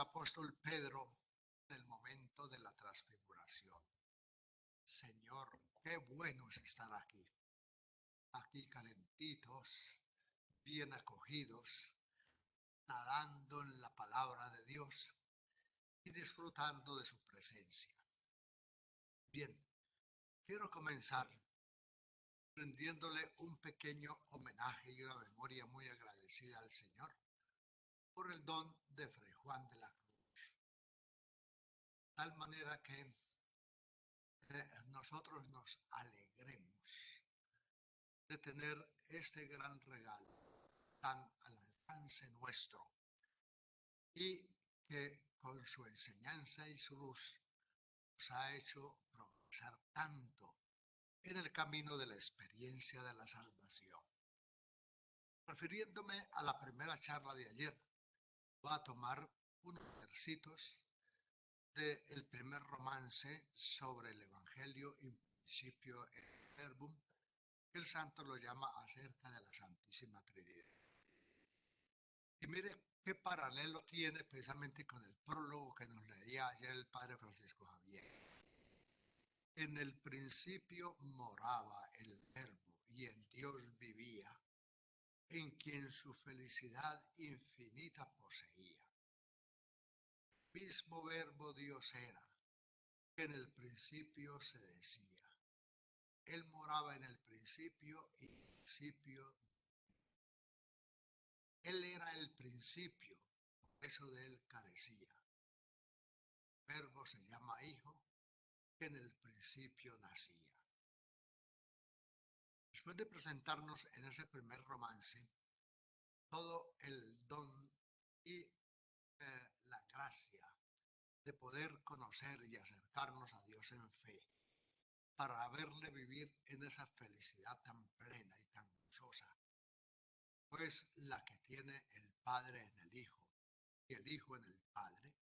apóstol Pedro en el momento de la transfiguración. Señor, qué bueno es estar aquí, aquí calentitos, bien acogidos, nadando en la palabra de Dios y disfrutando de su presencia. Bien, quiero comenzar rendiéndole un pequeño homenaje y una memoria muy agradecida al Señor por el don de Fray Juan de la Cruz. De tal manera que nosotros nos alegremos de tener este gran regalo tan al alcance nuestro y que con su enseñanza y su luz nos ha hecho progresar tanto en el camino de la experiencia de la salvación. Refiriéndome a la primera charla de ayer, voy a tomar unos versitos del primer romance sobre el Evangelio in principio et verbum, que el santo lo llama acerca de la Santísima Trinidad. Y mire qué paralelo tiene precisamente con el prólogo que nos leía ayer el padre Francisco Javier. En el principio moraba el Verbo y en Dios vivía, en quien su felicidad infinita poseía. Mismo Verbo Dios era, que en el principio se decía. Él moraba en el principio y principio. Él era el principio, eso de él carecía. El Verbo se llama Hijo, que en el principio nacía. Después de presentarnos en ese primer romance todo el don y la gracia de poder conocer y acercarnos a Dios en fe, para verle vivir en esa felicidad tan plena y tan gozosa, pues la que tiene el Padre en el Hijo y el Hijo en el Padre,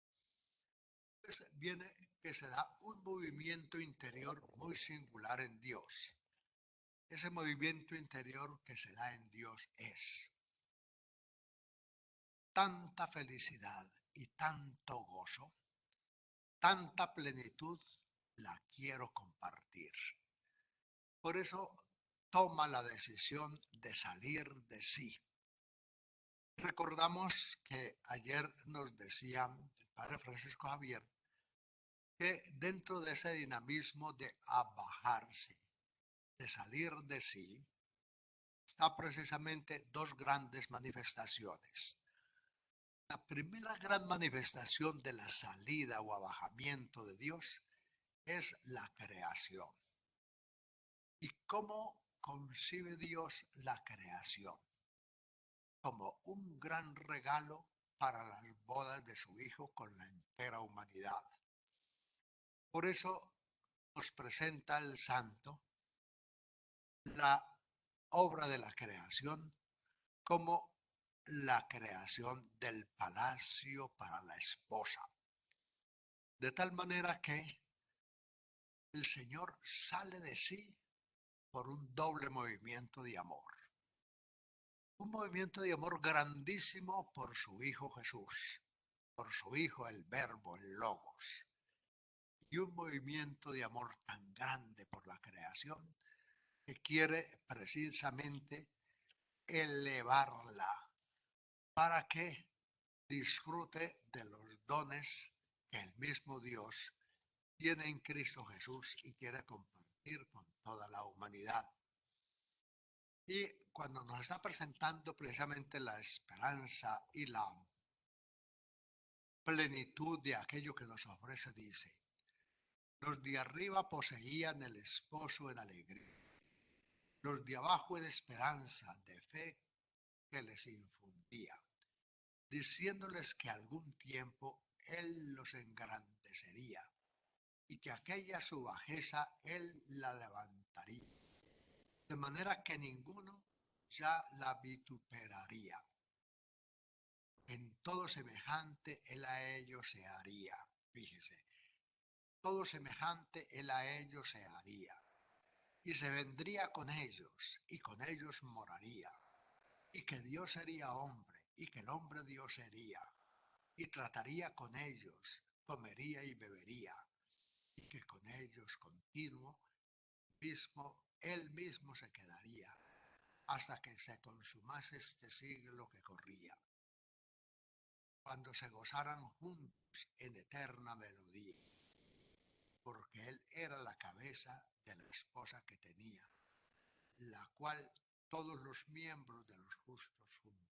pues viene que se da un movimiento interior muy singular en Dios. Ese movimiento interior que se da en Dios es tanta felicidad y tanto gozo, tanta plenitud, la quiero compartir. Por eso toma la decisión de salir de sí. Recordamos que ayer nos decía el padre Francisco Javier que dentro de ese dinamismo de abajarse, de salir de sí, está precisamente dos grandes manifestaciones. La primera gran manifestación de la salida o abajamiento de Dios es la creación. ¿Y cómo concibe Dios la creación? Como un gran regalo para las bodas de su Hijo con la entera humanidad. Por eso nos presenta el santo la obra de la creación como la creación del palacio para la esposa. De tal manera que el Señor sale de sí por un doble movimiento de amor. Un movimiento de amor grandísimo por su Hijo Jesús, por su Hijo el Verbo, el Logos. Y un movimiento de amor tan grande por la creación que quiere precisamente elevarla para que disfrute de los dones que el mismo Dios tiene en Cristo Jesús y quiere compartir con toda la humanidad. Y cuando nos está presentando precisamente la esperanza y la plenitud de aquello que nos ofrece, dice, los de arriba poseían el esposo en alegría, los de abajo en esperanza de fe que les infundía, diciéndoles que algún tiempo Él los engrandecería y que aquella su bajeza Él la levantaría, de manera que ninguno ya la vituperaría. En todo semejante Él a ellos se haría. Fíjese, todo semejante Él a ellos se haría. Y se vendría con ellos, y con ellos moraría. Y que Dios sería hombre, y que el hombre Dios sería. y trataría con ellos, comería y bebería, y que con ellos continuo él mismo se quedaría hasta que se consumase este siglo que corría, cuando se gozaran juntos en eterna melodía, porque él era la cabeza de la esposa que tenía, la cual todos los miembros de los justos juntan,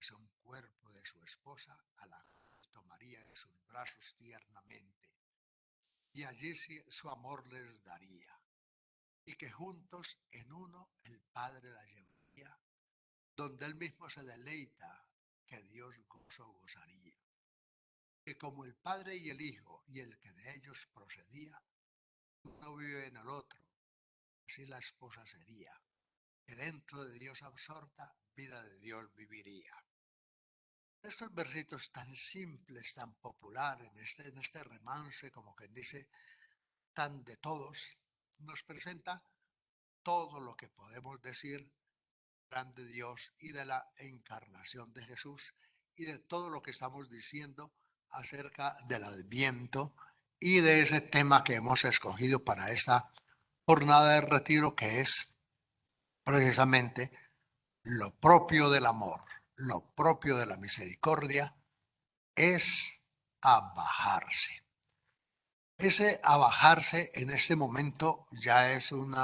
son cuerpo de su esposa, a la cual tomaría en sus brazos tiernamente, y allí su amor les daría, y que juntos en uno el Padre la llevaría, donde él mismo se deleita, que Dios gozaría, que como el Padre y el Hijo y el que de ellos procedía, uno vive en el otro, así la esposa sería, que dentro de Dios absorta, vida de Dios viviría. Estos versitos tan simples, tan populares, en este romance, como quien dice, tan de todos, nos presenta todo lo que podemos decir de Dios y de la encarnación de Jesús y de todo lo que estamos diciendo acerca del Adviento y de ese tema que hemos escogido para esta jornada de retiro, que es precisamente lo propio del amor, lo propio de la misericordia, es abajarse. Ese abajarse en este momento ya es un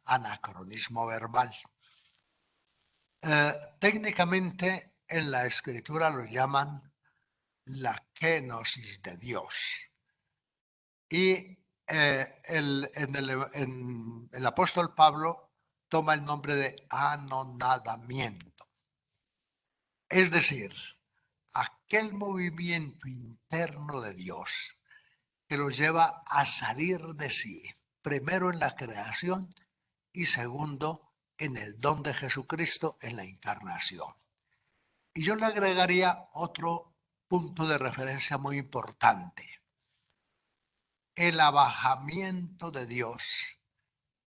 anacronismo verbal. Técnicamente en la escritura lo llaman la kenosis de Dios. Y el apóstol Pablo toma el nombre de anonadamiento. Es decir, aquel movimiento interno de Dios que lo lleva a salir de sí, primero en la creación y segundo en el don de Jesucristo en la encarnación. Y yo le agregaría otro punto de referencia muy importante: el abajamiento de Dios,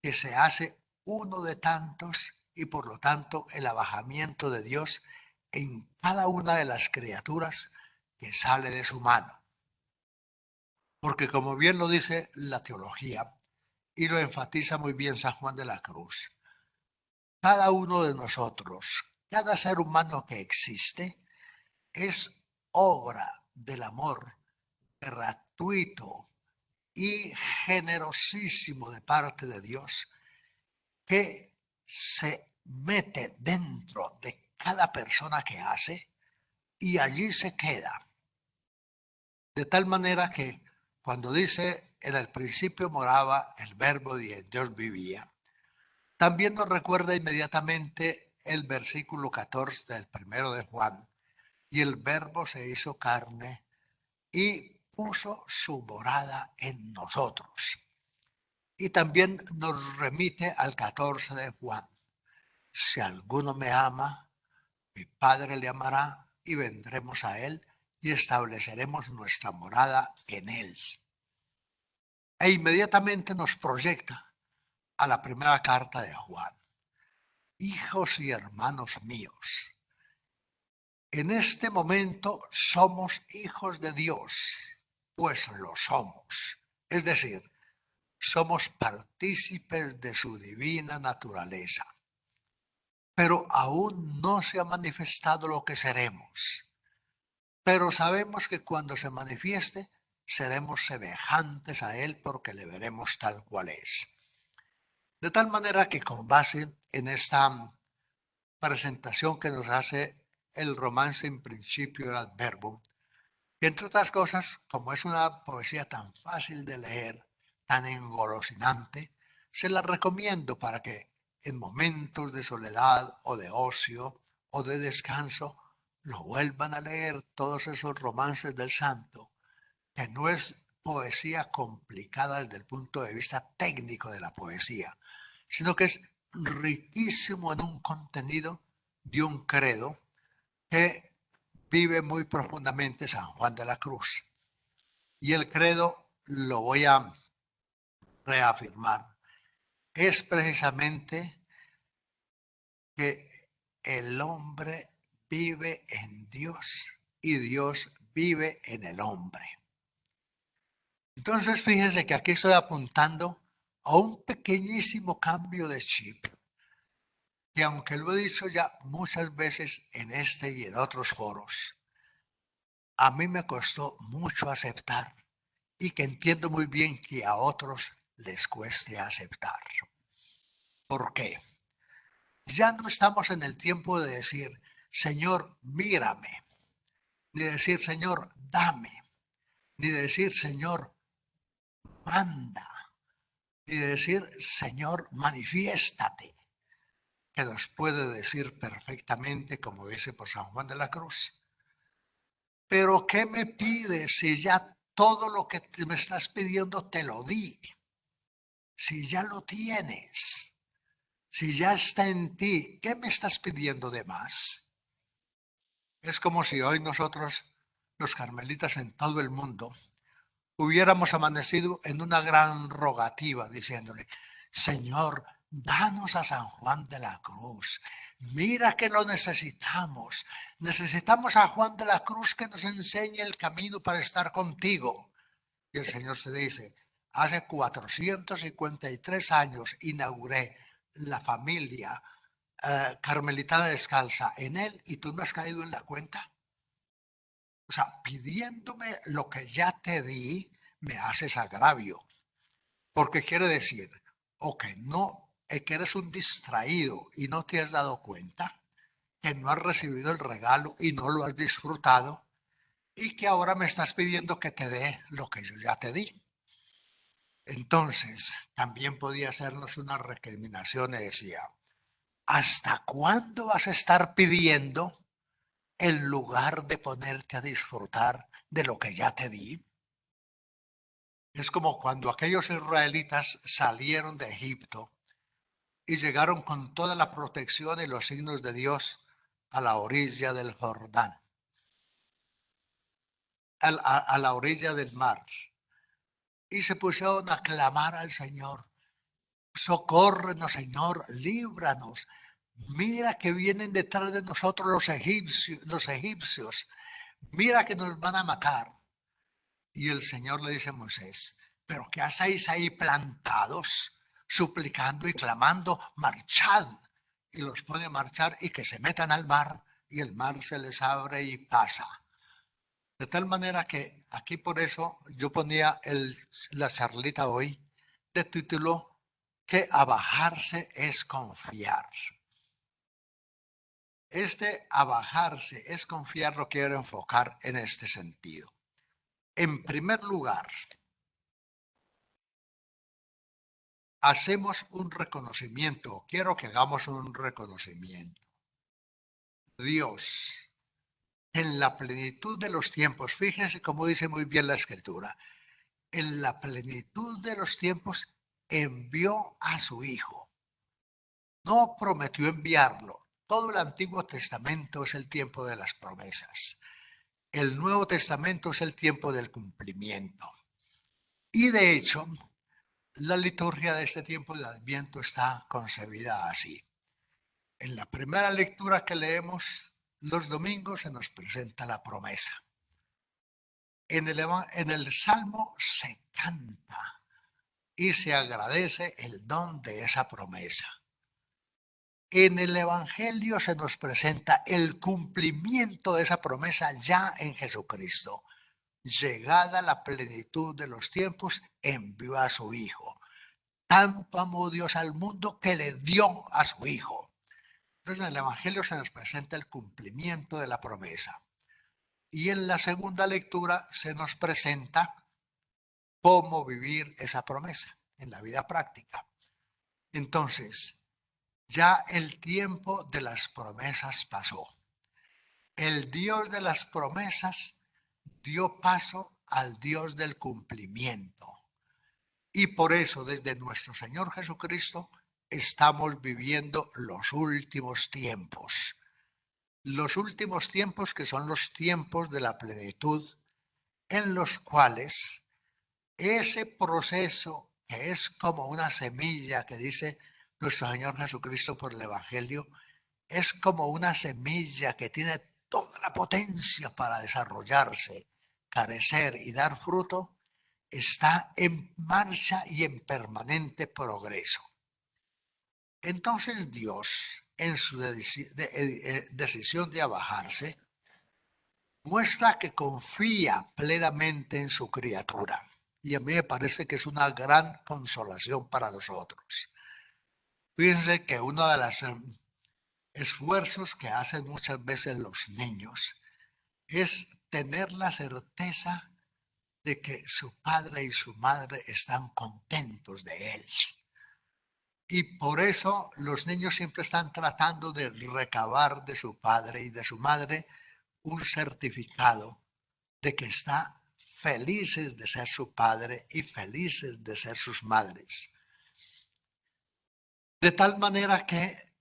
que se hace uno de tantos, y por lo tanto el abajamiento de Dios en cada una de las criaturas que sale de su mano. Porque como bien lo dice la teología, y lo enfatiza muy bien San Juan de la Cruz, cada uno de nosotros, cada ser humano que existe, es obra del amor gratuito y generosísimo de parte de Dios, que se mete dentro de cada persona que hace y allí se queda. De tal manera que cuando dice en el principio moraba el verbo y en Dios vivía, también nos recuerda inmediatamente el versículo 14 del primero de Juan: y el verbo se hizo carne y puso su morada en nosotros. Y también nos remite al 14 de Juan: si alguno me ama, mi Padre le amará, y vendremos a él y estableceremos nuestra morada en él. E inmediatamente nos proyecta a la primera carta de Juan: hijos y hermanos míos, en este momento somos hijos de Dios, pues lo somos. Es decir, somos partícipes de su divina naturaleza. Pero aún no se ha manifestado lo que seremos. Pero sabemos que cuando se manifieste, seremos semejantes a Él, porque le veremos tal cual es. De tal manera que, con base en esta presentación que nos hace el romance In Principio ad Verbum, que entre otras cosas, como es una poesía tan fácil de leer, tan engolosinante, se la recomiendo para que en momentos de soledad o de ocio o de descanso lo vuelvan a leer, todos esos romances del santo, que no es poesía complicada desde el punto de vista técnico de la poesía, sino que es riquísimo en un contenido de un credo que vive muy profundamente San Juan de la Cruz. Y el credo, lo voy a reafirmar, es precisamente que el hombre vive en Dios y Dios vive en el hombre. Entonces, fíjense que aquí estoy apuntando a un pequeñísimo cambio de chip, que aunque lo he dicho ya muchas veces en este y en otros foros, a mí me costó mucho aceptar y que entiendo muy bien que a otros les cueste aceptar. ¿Por qué? Ya no estamos en el tiempo de decir, Señor, mírame, ni decir, Señor, dame, ni decir, Señor, manda, ni decir, Señor, manifiéstate, que nos puede decir perfectamente, como dice por San Juan de la Cruz. Pero ¿qué me pides si ya todo lo que me estás pidiendo te lo di? Si ya lo tienes, si ya está en ti, ¿qué me estás pidiendo de más? Es como si hoy nosotros, los carmelitas en todo el mundo, hubiéramos amanecido en una gran rogativa diciéndole, Señor, danos a San Juan de la Cruz. Mira que lo necesitamos. Necesitamos a Juan de la Cruz que nos enseñe el camino para estar contigo. Y el Señor se dice, hace 453 años inauguré la familia carmelitana descalza en él y tú no has caído en la cuenta. O sea, pidiéndome lo que ya te di, me haces agravio. Porque quiere decir, o que no, que eres un distraído y no te has dado cuenta, que no has recibido el regalo y no lo has disfrutado, y que ahora me estás pidiendo que te dé lo que yo ya te di. Entonces, también podía hacernos una recriminación y decía, ¿hasta cuándo vas a estar pidiendo en lugar de ponerte a disfrutar de lo que ya te di? Es como cuando aquellos israelitas salieron de Egipto y llegaron con toda la protección y los signos de Dios a la orilla del Jordán, a la orilla del mar. Y se pusieron a clamar al Señor. Socórrenos, Señor, líbranos. Mira que vienen detrás de nosotros los egipcios. Mira que nos van a matar. Y el Señor le dice a Moisés, ¿pero qué hacéis ahí plantados, suplicando y clamando? Marchad. Y los pone a marchar y que se metan al mar y el mar se les abre y pasa. De tal manera que aquí por eso yo ponía la charlita hoy de título que abajarse es confiar. Este abajarse es confiar lo quiero enfocar en este sentido. En primer lugar, hacemos un reconocimiento, quiero que hagamos un reconocimiento. Dios, en la plenitud de los tiempos, fíjense cómo dice muy bien la Escritura, en la plenitud de los tiempos envió a su Hijo. No prometió enviarlo. Todo el Antiguo Testamento es el tiempo de las promesas. El Nuevo Testamento es el tiempo del cumplimiento. Y de hecho, la liturgia de este tiempo de Adviento está concebida así. En la primera lectura que leemos los domingos se nos presenta la promesa. En el Salmo se canta y se agradece el don de esa promesa. En el Evangelio se nos presenta el cumplimiento de esa promesa ya en Jesucristo. Llegada la plenitud de los tiempos, envió a su Hijo. Tanto amó Dios al mundo que le dio a su Hijo. Entonces en el Evangelio se nos presenta el cumplimiento de la promesa. Y en la segunda lectura se nos presenta cómo vivir esa promesa en la vida práctica. Entonces, ya el tiempo de las promesas pasó. El Dios de las promesas dio paso al Dios del cumplimiento. Y por eso, desde nuestro Señor Jesucristo, estamos viviendo los últimos tiempos. Los últimos tiempos que son los tiempos de la plenitud, en los cuales ese proceso que es como una semilla que dice nuestro Señor Jesucristo por el Evangelio, es como una semilla que tiene toda la potencia para desarrollarse, crecer y dar fruto, está en marcha y en permanente progreso. Entonces Dios, en su decisión de abajarse, muestra que confía plenamente en su criatura. Y a mí me parece que es una gran consolación para nosotros. Fíjense que uno de los esfuerzos que hacen muchas veces los niños es tener la certeza de que su padre y su madre están contentos de él. Y por eso los niños siempre están tratando de recabar de su padre y de su madre un certificado de que está felices de ser su padre y felices de ser sus madres. De tal manera que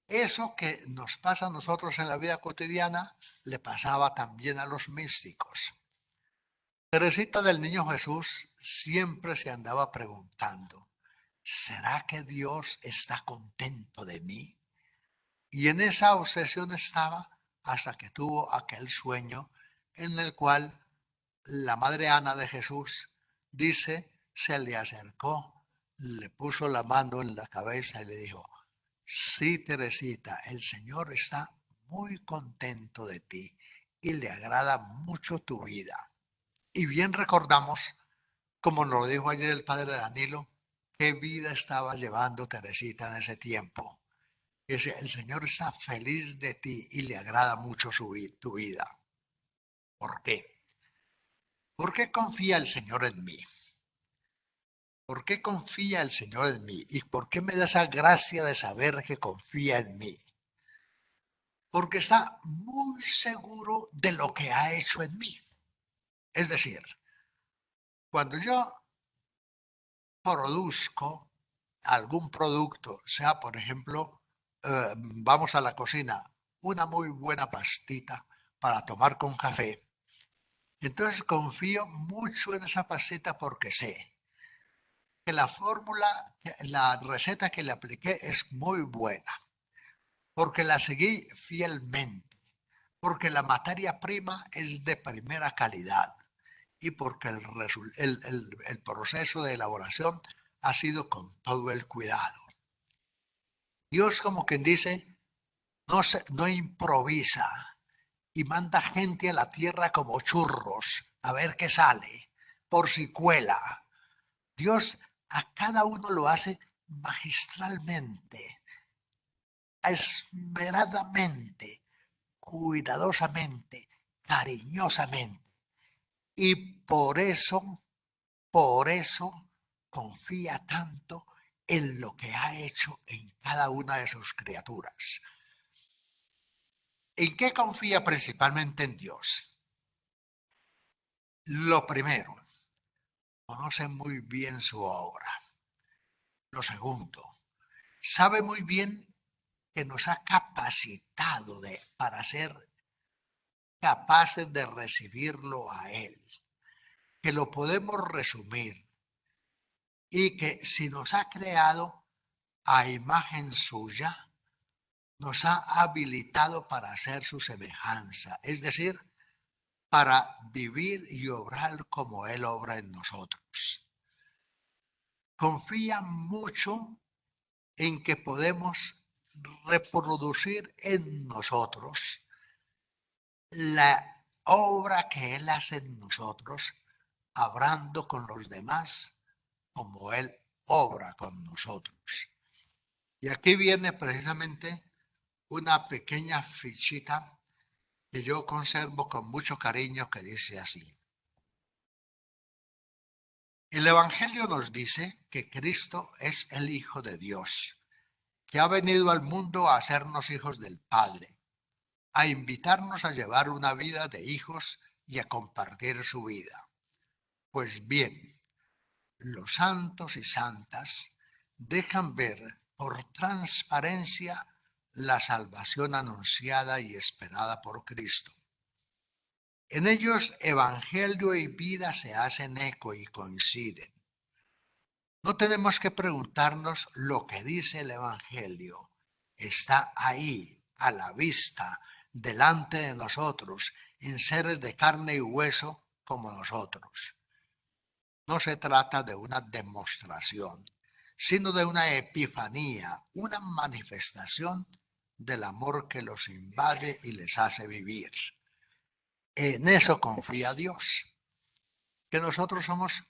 eso que nos pasa a nosotros en la vida cotidiana le pasaba también a los místicos. Teresita del Niño Jesús siempre se andaba preguntando, ¿será que Dios está contento de mí? Y en esa obsesión estaba hasta que tuvo aquel sueño en el cual la madre Ana de Jesús dice, se le acercó, le puso la mano en la cabeza y le dijo, sí, Teresita, el Señor está muy contento de ti y le agrada mucho tu vida. Y bien recordamos, como nos lo dijo ayer el padre Danilo, qué vida estaba llevando Teresita en ese tiempo. Dice, el Señor está feliz de ti y le agrada mucho tu vida. ¿Por qué? ¿Por qué confía el Señor en mí? ¿Por qué confía el Señor en mí? ¿Y por qué me da esa gracia de saber que confía en mí? Porque está muy seguro de lo que ha hecho en mí. Es decir, cuando yo produzco algún producto, sea por ejemplo, vamos a la cocina, una muy buena pastita para tomar con café, entonces confío mucho en esa pastita porque sé que la fórmula, la receta que le apliqué es muy buena, porque la seguí fielmente, porque la materia prima es de primera calidad y porque el proceso de elaboración ha sido con todo el cuidado. Dios, como quien dice, no improvisa y manda gente a la tierra como churros a ver qué sale, por si cuela. Dios a cada uno lo hace magistralmente, esmeradamente, cuidadosamente, cariñosamente. Y por eso confía tanto en lo que ha hecho en cada una de sus criaturas. ¿En qué confía principalmente en Dios? Lo primero, conoce muy bien su obra. Lo segundo, sabe muy bien que nos ha capacitado para ser capaces de recibirlo a Él, que lo podemos resumir y que si nos ha creado a imagen suya, nos ha habilitado para hacer su semejanza, es decir, para vivir y obrar como Él obra en nosotros. Confía mucho en que podemos reproducir en nosotros la obra que Él hace en nosotros, hablando con los demás como Él obra con nosotros. Y aquí viene precisamente una pequeña fichita que yo conservo con mucho cariño que dice así. El Evangelio nos dice que Cristo es el Hijo de Dios, que ha venido al mundo a hacernos hijos del Padre, a invitarnos a llevar una vida de hijos y a compartir su vida. Pues bien, los santos y santas dejan ver por transparencia la salvación anunciada y esperada por Cristo. En ellos evangelio y vida se hacen eco y coinciden. No tenemos que preguntarnos lo que dice el evangelio. Está ahí, a la vista, delante de nosotros en seres de carne y hueso como nosotros. No se trata de una demostración, sino de una epifanía, una manifestación del amor que los invade y les hace vivir. En eso confía Dios, que nosotros somos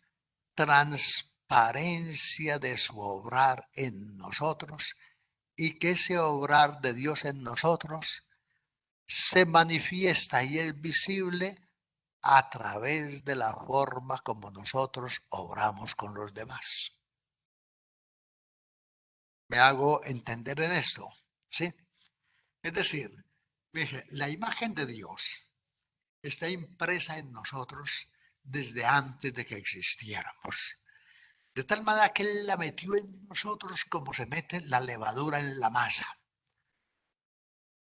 transparencia de su obrar en nosotros y que ese obrar de Dios en nosotros se manifiesta y es visible a través de la forma como nosotros obramos con los demás. Me hago entender en esto, ¿sí? Es decir, mire, la imagen de Dios está impresa en nosotros desde antes de que existiéramos. De tal manera que Él la metió en nosotros como se mete la levadura en la masa.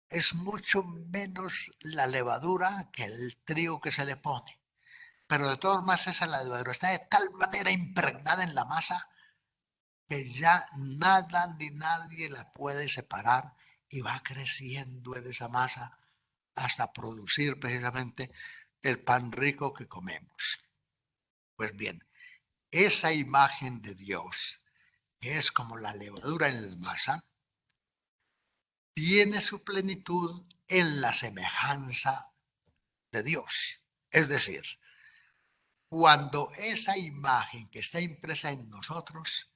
Es mucho menos la levadura que el trigo que se le pone. Pero de todas maneras esa levadura está de tal manera impregnada en la masa que ya nada ni nadie la puede separar y va creciendo en esa masa hasta producir precisamente el pan rico que comemos. Pues bien, esa imagen de Dios, que es como la levadura en la masa, tiene su plenitud en la semejanza de Dios. Es decir, cuando esa imagen que está impresa en nosotros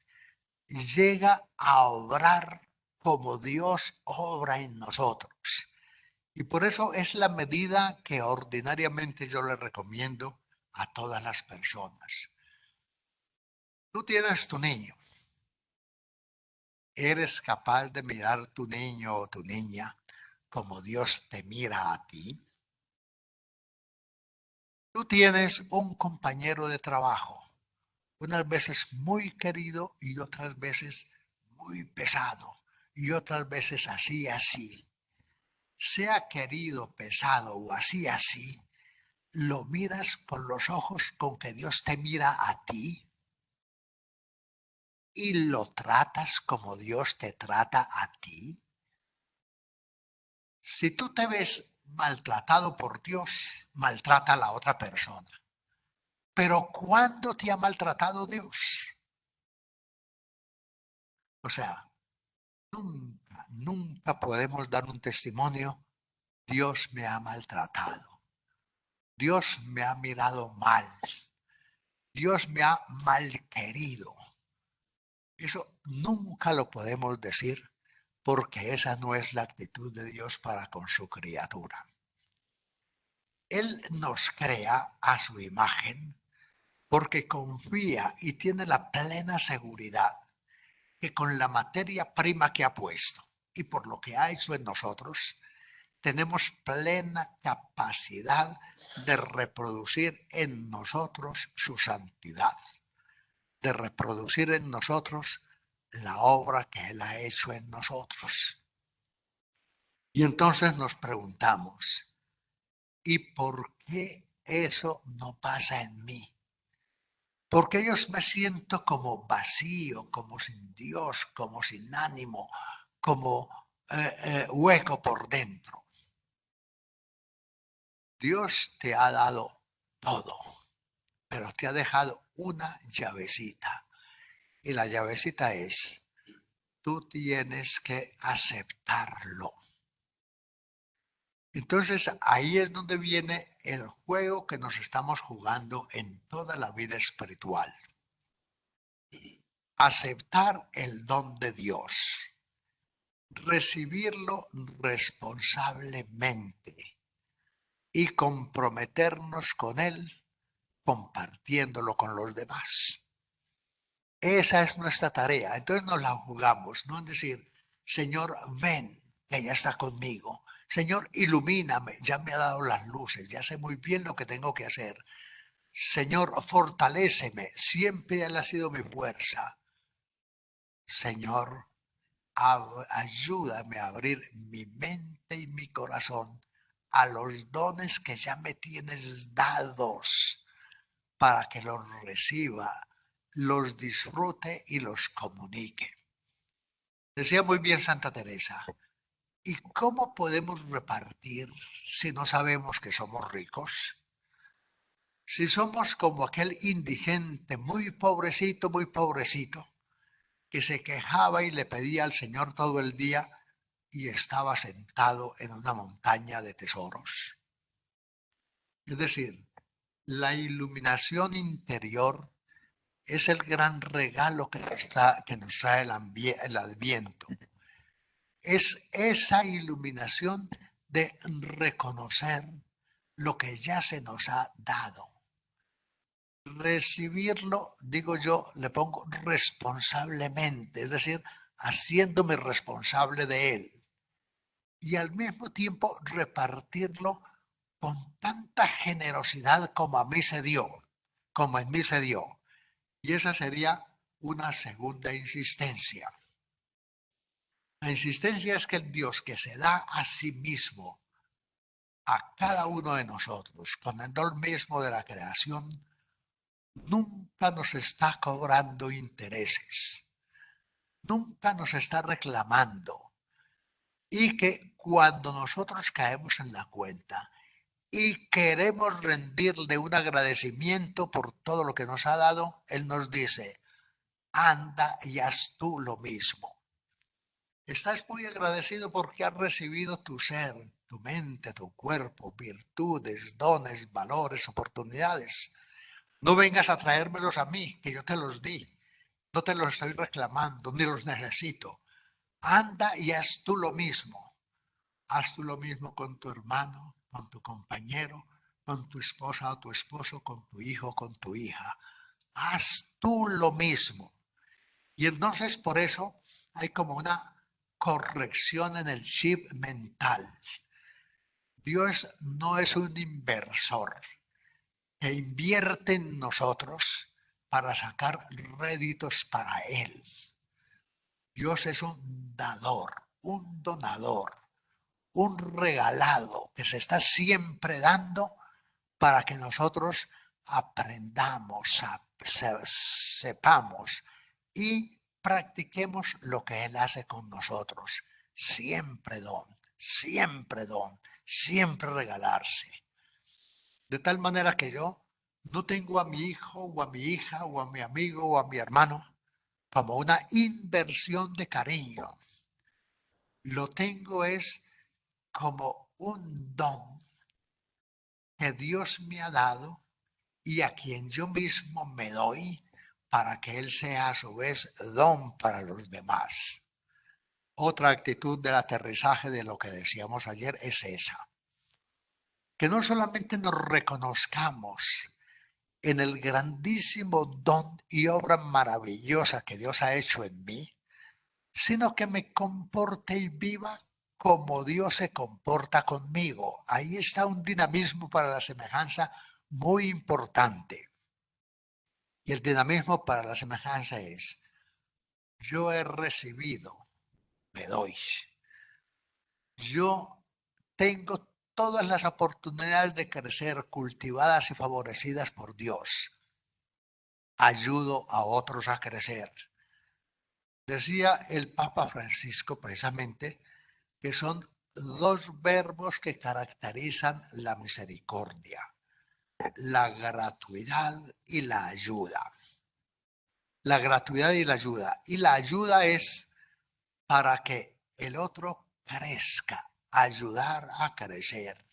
llega a obrar como Dios obra en nosotros. Y por eso es la medida que ordinariamente yo le recomiendo a todas las personas. Tú tienes tu niño. ¿Eres capaz de mirar tu niño o tu niña como Dios te mira a ti? Tú tienes un compañero de trabajo, unas veces muy querido y otras veces muy pesado, y otras veces así, así. Sea querido, pesado o así, así, lo miras con los ojos con que Dios te mira a ti y lo tratas como Dios te trata a ti. Si tú te ves maltratado por Dios, maltrata a la otra persona. Pero ¿cuándo te ha maltratado Dios? O sea, nunca podemos dar un testimonio. Dios me ha maltratado. Dios me ha mirado mal. Dios me ha malquerido. Eso nunca lo podemos decir porque esa no es la actitud de Dios para con su criatura. Él nos crea a su imagen porque confía y tiene la plena seguridad que con la materia prima que ha puesto y por lo que ha hecho en nosotros, tenemos plena capacidad de reproducir en nosotros su santidad, de reproducir en nosotros la obra que Él ha hecho en nosotros. Y entonces nos preguntamos, ¿y por qué eso no pasa en mí? Porque yo me siento como vacío, como sin Dios, como sin ánimo, como hueco por dentro. Dios te ha dado todo, pero te ha dejado una llavecita. Y la llavecita es, tú tienes que aceptarlo. Entonces ahí es donde viene el juego que nos estamos jugando en toda la vida espiritual. Aceptar el don de Dios, recibirlo responsablemente y comprometernos con él compartiéndolo con los demás. Esa es nuestra tarea. Entonces nos la jugamos, no en decir, Señor, ven, que ya está conmigo. Señor, ilumíname, ya me ha dado las luces, ya sé muy bien lo que tengo que hacer. Señor, fortaléceme, siempre Él ha sido mi fuerza. Señor, ayúdame a abrir mi mente y mi corazón a los dones que ya me tienes dados para que los reciba, los disfrute y los comunique. Decía muy bien Santa Teresa, ¿Y cómo podemos repartir si no sabemos que somos ricos? Si somos como aquel indigente muy pobrecito, que se quejaba y le pedía al Señor todo el día y estaba sentado en una montaña de tesoros. Es decir, la iluminación interior es el gran regalo que nos trae el Adviento. Es esa iluminación de reconocer lo que ya se nos ha dado. Recibirlo, digo yo, le pongo responsablemente, es decir, haciéndome responsable de él. Y al mismo tiempo repartirlo con tanta generosidad como a mí se dio, como en mí se dio. Y esa sería una segunda insistencia. La insistencia es que el Dios que se da a sí mismo, a cada uno de nosotros, con el don mismo de la creación, nunca nos está cobrando intereses, nunca nos está reclamando. Y que cuando nosotros caemos en la cuenta y queremos rendirle un agradecimiento por todo lo que nos ha dado, Él nos dice, anda y haz tú lo mismo. Estás muy agradecido porque has recibido tu ser, tu mente, tu cuerpo, virtudes, dones, valores, oportunidades. No vengas a traérmelos a mí, que yo te los di. No te los estoy reclamando, ni los necesito. Anda y haz tú lo mismo. Haz tú lo mismo con tu hermano, con tu compañero, con tu esposa o tu esposo, con tu hijo o con tu hija. Haz tú lo mismo. Y entonces por eso hay como una corrección en el chip mental. Dios no es un inversor que invierte en nosotros para sacar réditos para Él. Dios es un dador, un donador, un regalado que se está siempre dando para que nosotros aprendamos, sepamos y practiquemos lo que Él hace con nosotros. Siempre don, siempre don, siempre regalarse. De tal manera que yo no tengo a mi hijo o a mi hija o a mi amigo o a mi hermano como una inversión de cariño. Lo tengo es como un don que Dios me ha dado y a quien yo mismo me doy para que Él sea a su vez don para los demás. Otra actitud del aterrizaje de lo que decíamos ayer es esa. Que no solamente nos reconozcamos en el grandísimo don y obra maravillosa que Dios ha hecho en mí, sino que me comporte y viva como Dios se comporta conmigo. Ahí está un dinamismo para la semejanza muy importante. Y el dinamismo para la semejanza es, yo he recibido, me doy. Yo tengo todas las oportunidades de crecer cultivadas y favorecidas por Dios. Ayudo a otros a crecer. Decía el Papa Francisco precisamente que son dos verbos que caracterizan la misericordia, la gratuidad y la ayuda. La gratuidad y la ayuda. Y la ayuda es para que el otro crezca, ayudar a crecer.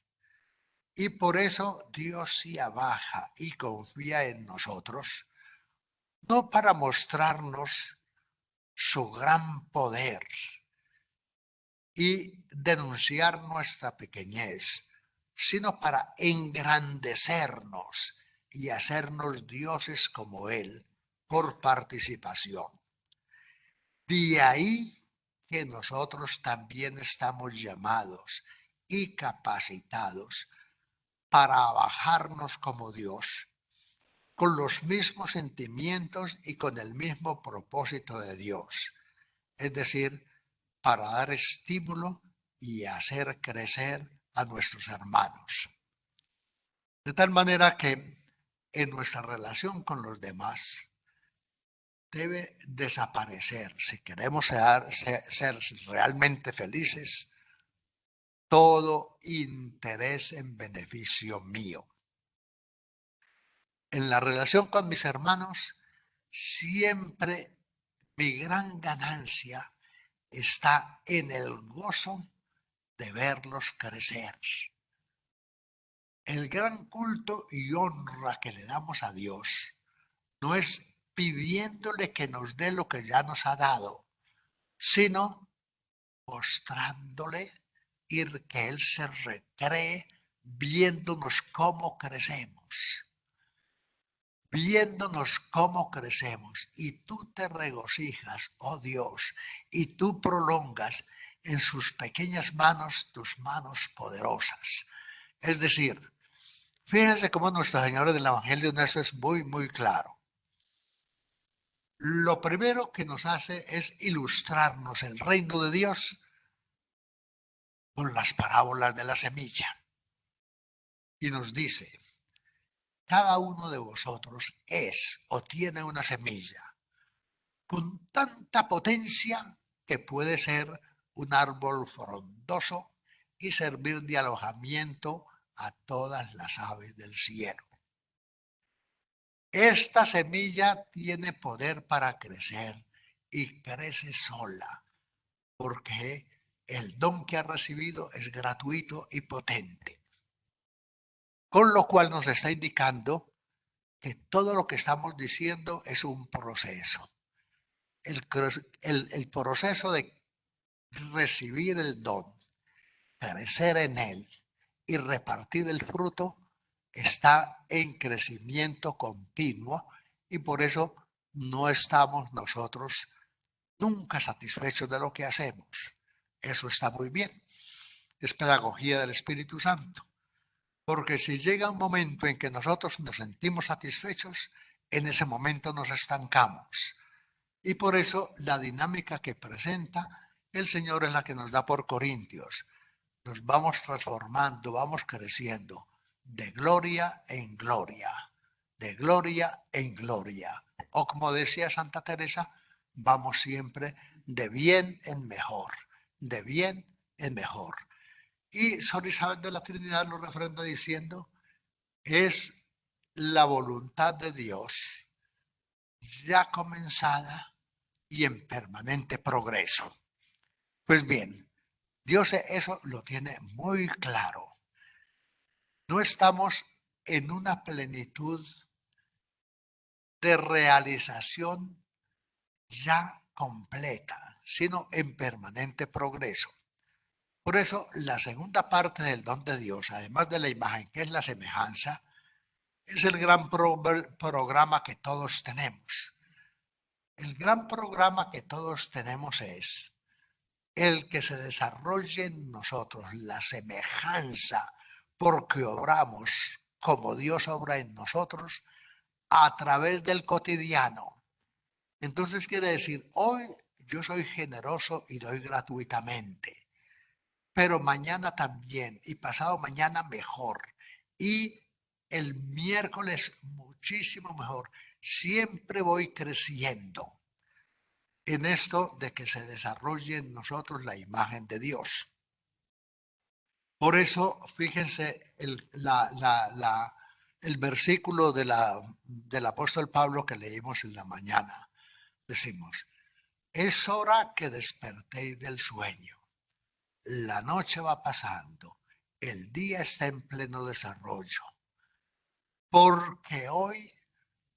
Y por eso Dios se abaja y confía en nosotros, no para mostrarnos su gran poder y denunciar nuestra pequeñez, sino para engrandecernos y hacernos dioses como Él por participación. De ahí que nosotros también estamos llamados y capacitados para bajarnos como Dios, con los mismos sentimientos y con el mismo propósito de Dios, es decir, para dar estímulo y hacer crecer a nuestros hermanos. De tal manera que en nuestra relación con los demás debe desaparecer, si queremos ser realmente felices, todo interés en beneficio mío. En la relación con mis hermanos, siempre mi gran ganancia está en el gozo de verlos crecer. El gran culto y honra que le damos a Dios no es pidiéndole que nos dé lo que ya nos ha dado, sino mostrándole y que Él se recree viéndonos cómo crecemos. Viéndonos cómo crecemos, y tú te regocijas, oh Dios, y tú prolongas en sus pequeñas manos tus manos poderosas. Es decir, fíjense cómo nuestro Señor del Evangelio en eso es muy, muy claro. Lo primero que nos hace es ilustrarnos el reino de Dios con las parábolas de la semilla. Y nos dice, cada uno de vosotros es o tiene una semilla con tanta potencia que puede ser un árbol frondoso y servir de alojamiento a todas las aves del cielo. Esta semilla tiene poder para crecer y crece sola, porque el don que ha recibido es gratuito y potente. Con lo cual nos está indicando que todo lo que estamos diciendo es un proceso. El proceso de recibir el don, crecer en él y repartir el fruto está en crecimiento continuo, y por eso no estamos nosotros nunca satisfechos de lo que hacemos. Eso está muy bien. Es pedagogía del Espíritu Santo. Porque si llega un momento en que nosotros nos sentimos satisfechos, en ese momento nos estancamos. Y por eso la dinámica que presenta el Señor es la que nos da por Corintios. Nos vamos transformando, vamos creciendo de gloria en gloria, de gloria en gloria. O como decía Santa Teresa, vamos siempre de bien en mejor, de bien en mejor. Y Sor Isabel de la Trinidad lo refrenda diciendo, es la voluntad de Dios ya comenzada y en permanente progreso. Pues bien, Dios eso lo tiene muy claro. No estamos en una plenitud de realización ya completa, sino en permanente progreso. Por eso, la segunda parte del don de Dios, además de la imagen, que es la semejanza, es el gran programa que todos tenemos. El gran programa que todos tenemos es el que se desarrolle en nosotros la semejanza, porque obramos como Dios obra en nosotros a través del cotidiano. Entonces quiere decir, hoy yo soy generoso y doy gratuitamente, pero mañana también y pasado mañana mejor. Y el miércoles muchísimo mejor. Siempre voy creciendo en esto de que se desarrolle en nosotros la imagen de Dios. Por eso, fíjense el versículo del apóstol Pablo que leímos en la mañana. Decimos, es hora que despertéis del sueño. La noche va pasando, el día está en pleno desarrollo, porque hoy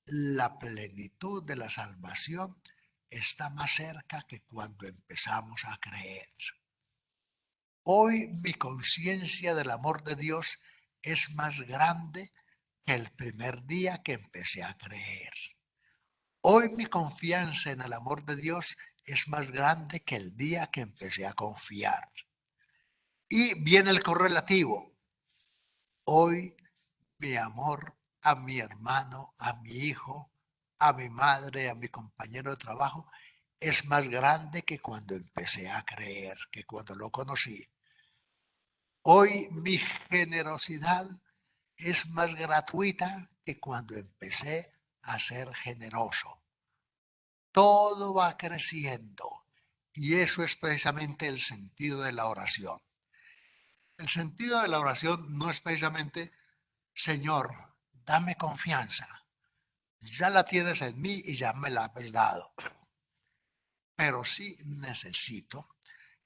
la plenitud de la salvación está más cerca que cuando empezamos a creer. Hoy mi conciencia del amor de Dios es más grande que el primer día que empecé a creer. Hoy mi confianza en el amor de Dios es más grande que el día que empecé a confiar. Y viene el correlativo. Hoy mi amor a mi hermano, a mi hijo, a mi madre, a mi compañero de trabajo, es más grande que cuando empecé a creer, que cuando lo conocí. Hoy mi generosidad es más gratuita que cuando empecé a ser generoso. Todo va creciendo, y eso es precisamente el sentido de la oración. El sentido de la oración no es precisamente, Señor, dame confianza. Ya la tienes en mí y ya me la has dado. Pero sí necesito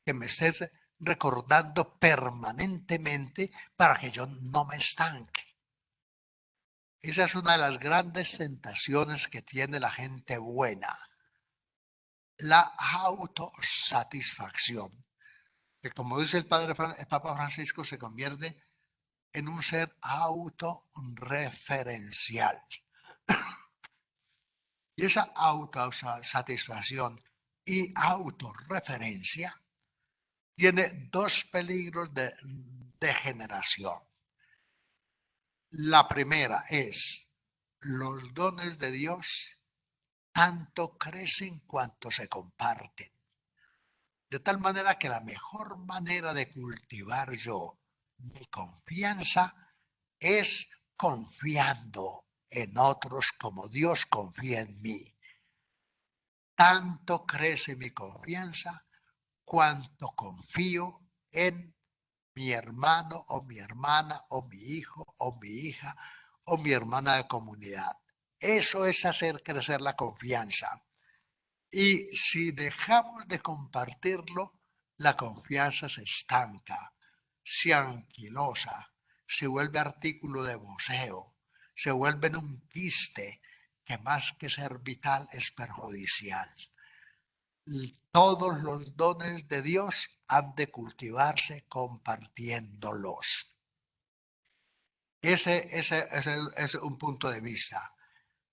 que me estés recordando permanentemente para que yo no me estanque. Esa es una de las grandes tentaciones que tiene la gente buena, la autosatisfacción, que como dice el Papa Francisco, se convierte en un ser autorreferencial. Y esa autosatisfacción y autorreferencia tiene dos peligros de degeneración. La primera es, los dones de Dios tanto crecen cuanto se comparten. De tal manera que la mejor manera de cultivar yo mi confianza es confiando en otros como Dios confía en mí. Tanto crece mi confianza cuanto confío en mi hermano o mi hermana o mi hijo o mi hija o mi hermana de comunidad. Eso es hacer crecer la confianza. Y si dejamos de compartirlo, la confianza se estanca, se anquilosa, se vuelve artículo de voceo, se vuelve en un quiste que más que ser vital es perjudicial. Todos los dones de Dios han de cultivarse compartiéndolos. Ese es un punto de vista.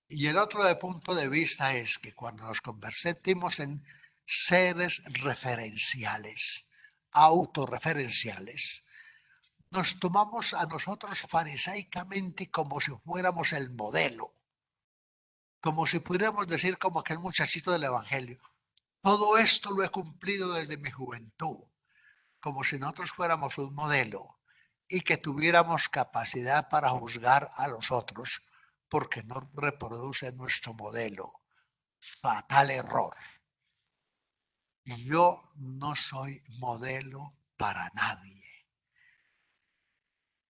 Y el otro punto de vista es que cuando nos convertimos en seres referenciales, autorreferenciales, nos tomamos a nosotros farisaicamente como si fuéramos el modelo, como si pudiéramos decir como aquel muchachito del Evangelio. Todo esto lo he cumplido desde mi juventud, como si nosotros fuéramos un modelo y que tuviéramos capacidad para juzgar a los otros porque no reproduce nuestro modelo. Fatal error. Yo no soy modelo para nadie.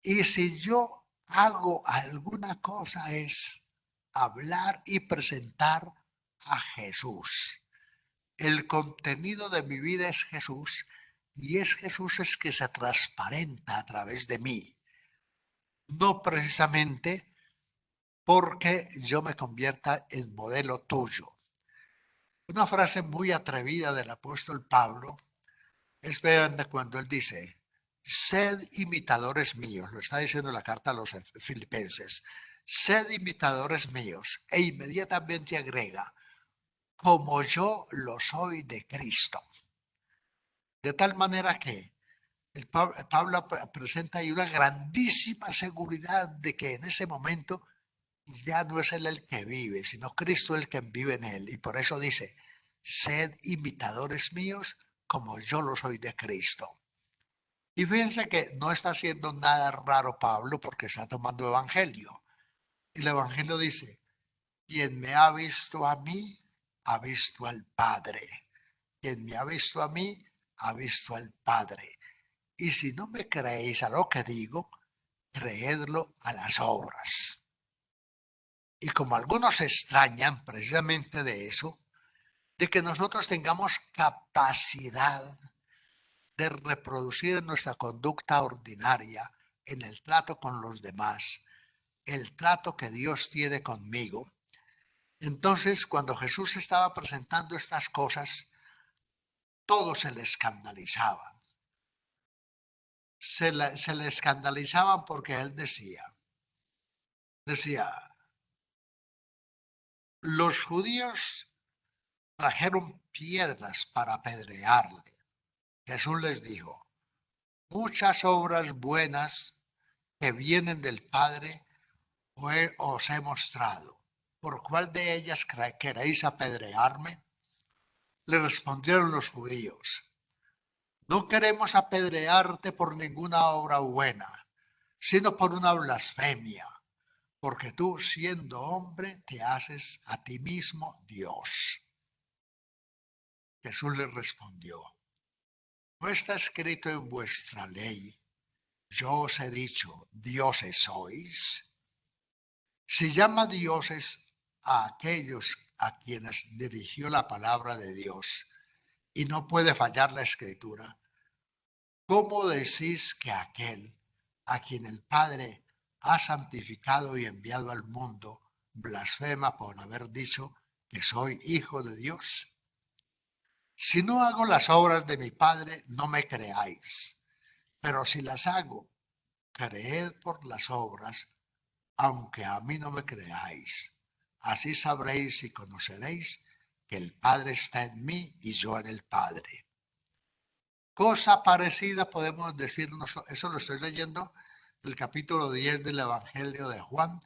Y si yo hago alguna cosa es hablar y presentar a Jesús. El contenido de mi vida es Jesús y es Jesús es que se transparenta a través de mí. No precisamente porque yo me convierta en modelo tuyo. Una frase muy atrevida del apóstol Pablo es cuando él dice, sed imitadores míos, lo está diciendo la carta a los filipenses, sed imitadores míos, e inmediatamente agrega, como yo lo soy de Cristo. De tal manera que Pablo presenta ahí una grandísima seguridad de que en ese momento ya no es él el que vive, sino Cristo el que vive en él. Y por eso dice, sed imitadores míos como yo lo soy de Cristo. Y fíjense que no está haciendo nada raro Pablo porque está tomando evangelio. El evangelio dice, quien me ha visto a mí, ha visto al Padre. Quien me ha visto a mí, ha visto al Padre. Y si no me creéis a lo que digo, creedlo a las obras. Y como algunos se extrañan precisamente de eso, de que nosotros tengamos capacidad de reproducir en nuestra conducta ordinaria, en el trato con los demás, el trato que Dios tiene conmigo. Entonces, cuando Jesús estaba presentando estas cosas, todos se le escandalizaban. Se le escandalizaban porque él decía, los judíos trajeron piedras para apedrearle. Jesús les dijo, muchas obras buenas que vienen del Padre os he mostrado. ¿Por cuál de ellas queréis apedrearme? Le respondieron los judíos, no queremos apedrearte por ninguna obra buena, sino por una blasfemia, porque tú, siendo hombre, te haces a ti mismo Dios. Jesús le respondió, no está escrito en vuestra ley yo os he dicho, dioses sois. Si llama dioses a aquellos a quienes dirigió la palabra de Dios y no puede fallar la escritura, ¿cómo decís que aquel a quien el Padre ha santificado y enviado al mundo blasfema por haber dicho que soy hijo de Dios? Si no hago las obras de mi Padre, no me creáis, pero si las hago, creed por las obras, aunque a mí no me creáis. Así sabréis y conoceréis que el Padre está en mí y yo en el Padre. Cosa parecida podemos decirnos, eso lo estoy leyendo del capítulo 10 del Evangelio de Juan,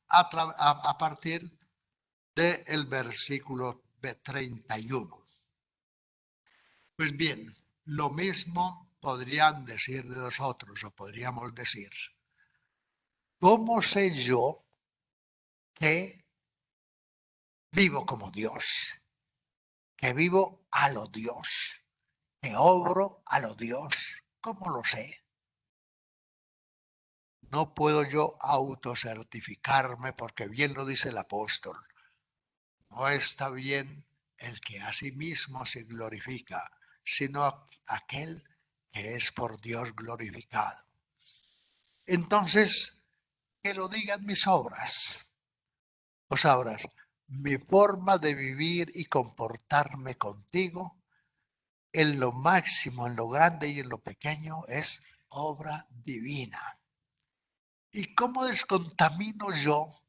a partir del versículo 31. Pues bien, lo mismo podrían decir de nosotros, o podríamos decir, ¿cómo sé yo que vivo como Dios? Que vivo a lo Dios, que obro a lo Dios. ¿Cómo lo sé? No puedo yo autocertificarme porque bien lo dice el apóstol. No está bien el que a sí mismo se glorifica, sino aquel que es por Dios glorificado. Entonces, que lo digan mis obras. O sabrás, mi forma de vivir y comportarme contigo en lo máximo, en lo grande y en lo pequeño es obra divina. ¿Y cómo descontamino yo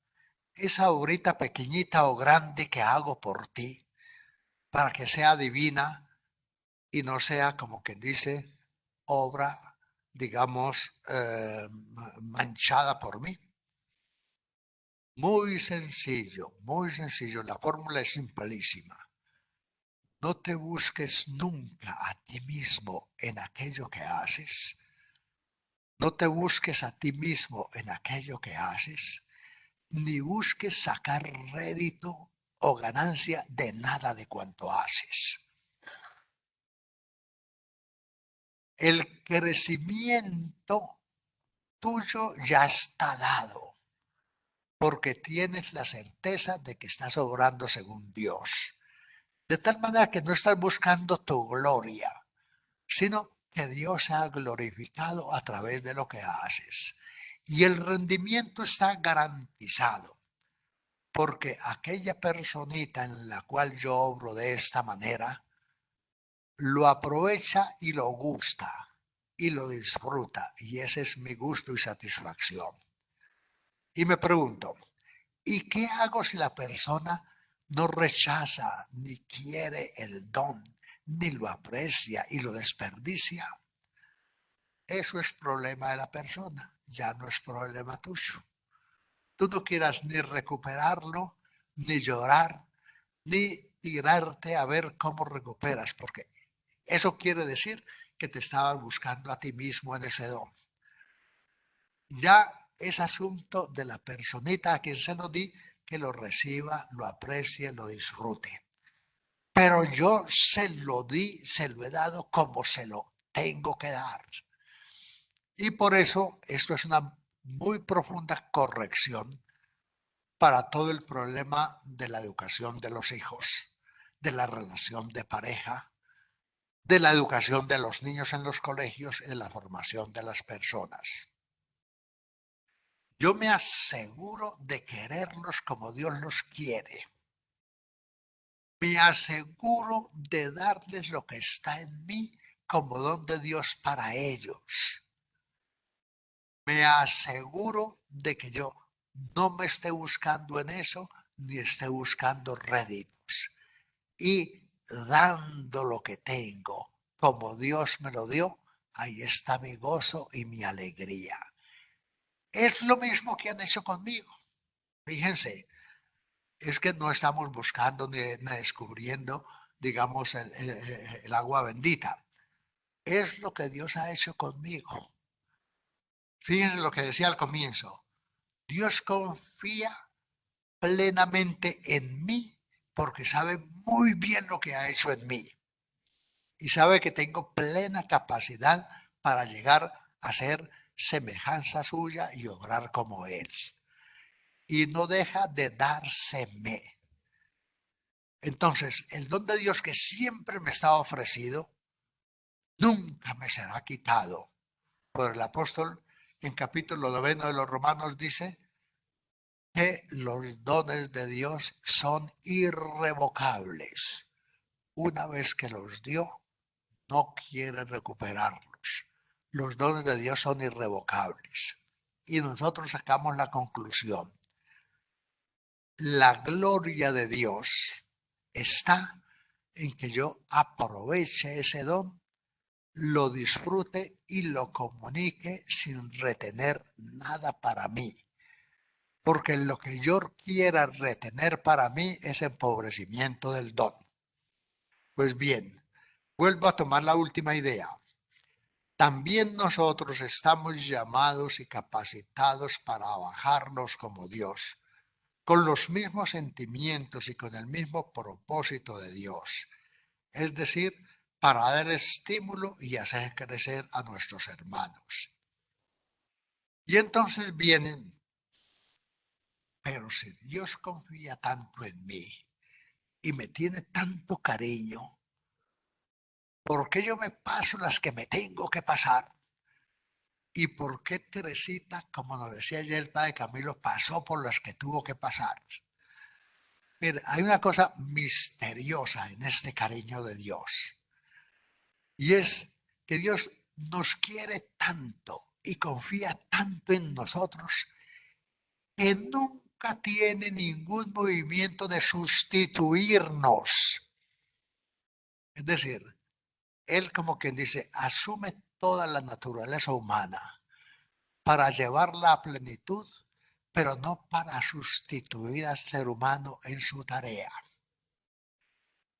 esa obrita pequeñita o grande que hago por ti para que sea divina y no sea como quien dice obra, digamos, manchada por mí? Muy sencillo, muy sencillo. La fórmula es simplísima. No te busques nunca a ti mismo en aquello que haces. No te busques a ti mismo en aquello que haces, ni busques sacar rédito o ganancia de nada de cuanto haces. El crecimiento tuyo ya está dado, porque tienes la certeza de que estás obrando según Dios. De tal manera que no estás buscando tu gloria, sino que Dios se ha glorificado a través de lo que haces. Y el rendimiento está garantizado, porque aquella personita en la cual yo obro de esta manera, lo aprovecha y lo gusta y lo disfruta. Y ese es mi gusto y satisfacción. Y me pregunto, ¿y qué hago si la persona no rechaza ni quiere el don, ni lo aprecia y lo desperdicia? Eso es problema de la persona, ya no es problema tuyo. Tú no quieras ni recuperarlo, ni llorar, ni tirarte a ver cómo recuperas, porque eso quiere decir que te estabas buscando a ti mismo en ese don. Ya es asunto de la personita a quien se lo di, que lo reciba, lo aprecie, lo disfrute. Pero yo se lo di, se lo he dado como se lo tengo que dar. Y por eso esto es una muy profunda corrección para todo el problema de la educación de los hijos, de la relación de pareja, de la educación de los niños en los colegios y de la formación de las personas. Yo me aseguro de quererlos como Dios los quiere. Me aseguro de darles lo que está en mí como don de Dios para ellos. Me aseguro de que yo no me esté buscando en eso, ni esté buscando réditos. Y dando lo que tengo, como Dios me lo dio, ahí está mi gozo y mi alegría. Es lo mismo que han hecho conmigo. Fíjense, es que no estamos buscando ni descubriendo, digamos, el agua bendita. Es lo que Dios ha hecho conmigo. Fíjense lo que decía al comienzo. Dios confía plenamente en mí porque sabe muy bien lo que ha hecho en mí. Y sabe que tengo plena capacidad para llegar a ser semejanza suya y obrar como Él. Y no deja de dárseme. Entonces, el don de Dios que siempre me está ofrecido, nunca me será quitado. Por el apóstol, en capítulo 9 de los Romanos, dice que los dones de Dios son irrevocables. Una vez que los dio, no quiere recuperarlos. Los dones de Dios son irrevocables. Y nosotros sacamos la conclusión. La gloria de Dios está en que yo aproveche ese don, lo disfrute y lo comunique sin retener nada para mí. Porque lo que yo quiera retener para mí es empobrecimiento del don. Pues bien, vuelvo a tomar la última idea. También nosotros estamos llamados y capacitados para bajarnos como Dios, con los mismos sentimientos y con el mismo propósito de Dios. Es decir, para dar estímulo y hacer crecer a nuestros hermanos. Y entonces vienen, pero si Dios confía tanto en mí y me tiene tanto cariño, ¿por qué yo me paso las que me tengo que pasar? ¿Y por qué Teresita, como nos decía ayer el padre Camilo, pasó por las que tuvo que pasar? Mira, hay una cosa misteriosa en este cariño de Dios. Y es que Dios nos quiere tanto y confía tanto en nosotros que nunca tiene ningún movimiento de sustituirnos. Es decir, Él como quien dice, asume toda la naturaleza humana para llevarla a plenitud, pero no para sustituir al ser humano en su tarea.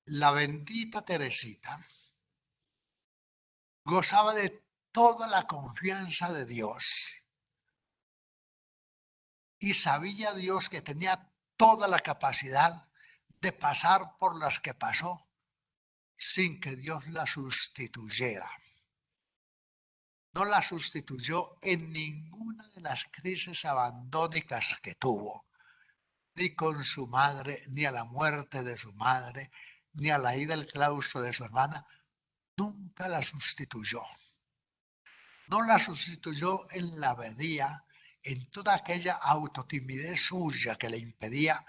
La bendita Teresita gozaba de toda la confianza de Dios y sabía Dios que tenía toda la capacidad de pasar por las que pasó sin que Dios la sustituyera. No la sustituyó en ninguna de las crisis abandónicas que tuvo, ni con su madre, ni a la muerte de su madre, ni a la ida al claustro de su hermana. Nunca la sustituyó. No la sustituyó en la abadía, en toda aquella autotimidez suya que le impedía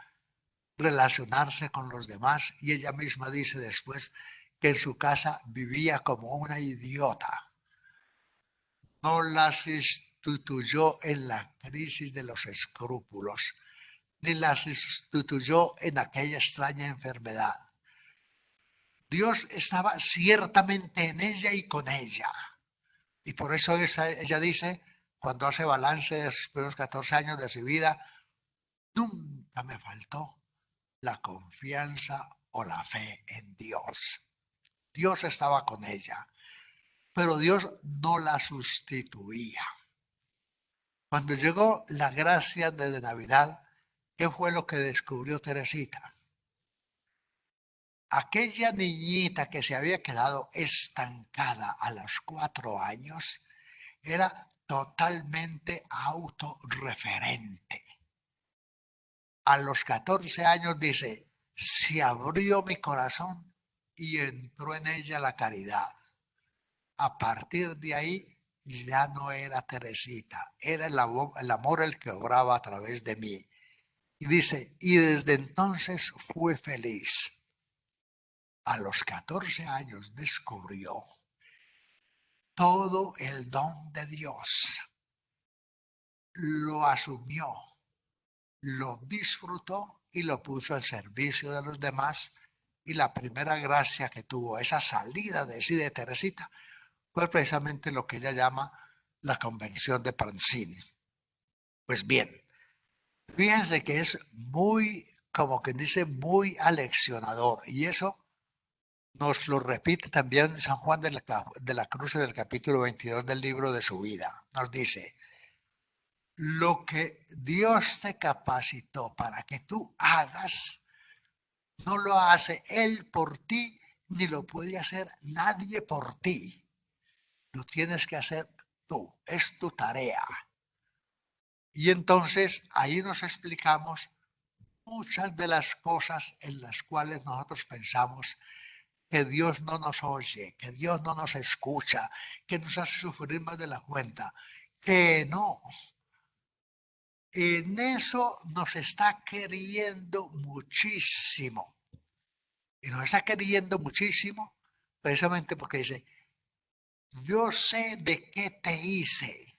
relacionarse con los demás, y ella misma dice después que en su casa vivía como una idiota. No la sustituyó en la crisis de los escrúpulos, ni la sustituyó en aquella extraña enfermedad. Dios estaba ciertamente en ella y con ella. Y por eso ella dice, cuando hace balance de sus primeros 14 años de su vida, nunca me faltó la confianza o la fe en Dios. Dios estaba con ella, pero Dios no la sustituía. Cuando llegó la gracia de Navidad, ¿qué fue lo que descubrió Teresita? Aquella niñita que se había quedado estancada a los 4 años era totalmente autorreferente. A los 14 años dice, se abrió mi corazón y entró en ella la caridad. A partir de ahí ya no era Teresita, era el amor el que obraba a través de mí. Y dice, y desde entonces fue feliz. A los 14 años descubrió todo el don de Dios. Lo asumió, lo disfrutó y lo puso al servicio de los demás. Y la primera gracia que tuvo, esa salida de sí de Teresita, fue precisamente lo que ella llama la convención de Prancini. Pues bien, fíjense que es muy, como quien dice, muy aleccionador. Y eso nos lo repite también San Juan de la Cruz en el capítulo 22 del libro de su vida. Nos dice, lo que Dios te capacitó para que tú hagas, no lo hace Él por ti, ni lo puede hacer nadie por ti. Lo tienes que hacer tú, es tu tarea. Y entonces ahí nos explicamos muchas de las cosas en las cuales nosotros pensamos que Dios no nos oye, que Dios no nos escucha, que nos hace sufrir más de la cuenta, que no. En eso nos está queriendo muchísimo. Y nos está queriendo muchísimo precisamente porque dice, yo sé de qué te hice,